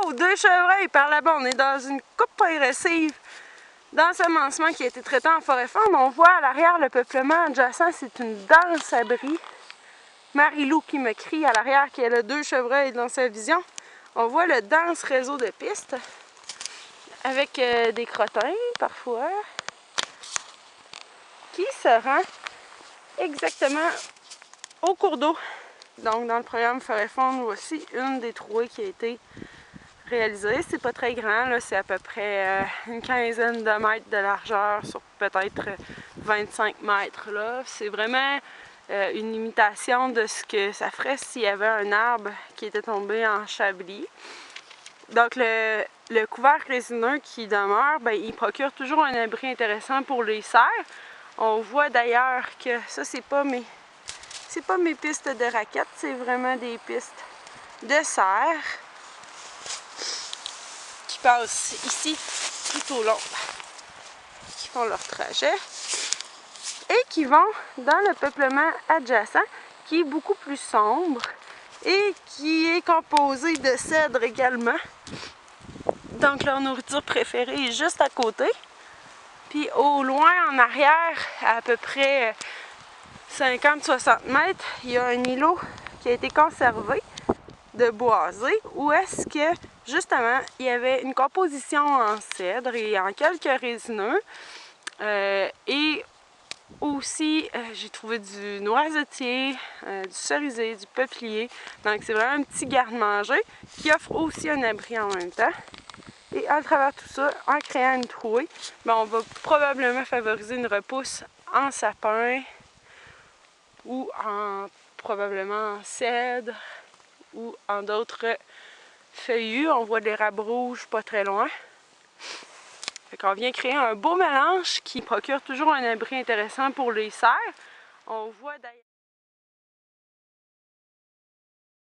Oh, 2 chevreuils par là-bas. On est dans une coupe progressive d'ensemencement qui a été traité en forêt fende. On voit à l'arrière le peuplement adjacent, c'est une dense abri. Marie-Lou qui me crie à l'arrière qu'elle a 2 chevreuils dans sa vision. On voit le dense réseau de pistes avec des crottins parfois qui se rend exactement au cours d'eau. Donc dans le programme forêt fende, voici une des trouées qui a été réalisée. C'est pas très grand, c'est à peu près une quinzaine de mètres de largeur sur peut-être 25 mètres. C'est vraiment une imitation de ce que ça ferait s'il y avait un arbre qui était tombé en chablis. Donc le couvert résineux qui demeure, il procure toujours un abri intéressant pour les cerfs. On voit d'ailleurs que ça, c'est pas mes pistes de raquettes, c'est vraiment des pistes de cerfs qui passent ici tout au long, qui font leur trajet et qui vont dans le peuplement adjacent qui est beaucoup plus sombre et qui est composé de cèdres également. Donc leur nourriture préférée est juste à côté. Puis au loin en arrière, à peu près 50-60 mètres, il y a un îlot qui a été conservé de boisé où est-ce que justement il y avait une composition en cèdre et en quelques résineux et aussi j'ai trouvé du noisetier, du cerisier, du peuplier. Donc c'est vraiment un petit garde-manger qui offre aussi un abri en même temps. Et à travers tout ça, en créant une trouée, on va probablement favoriser une repousse en sapin ou probablement en cèdre ou en d'autres feuillus. On voit de l'érable rouge pas très loin. Fait qu'on vient créer un beau mélange qui procure toujours un abri intéressant pour les cerfs. On voit d'ailleurs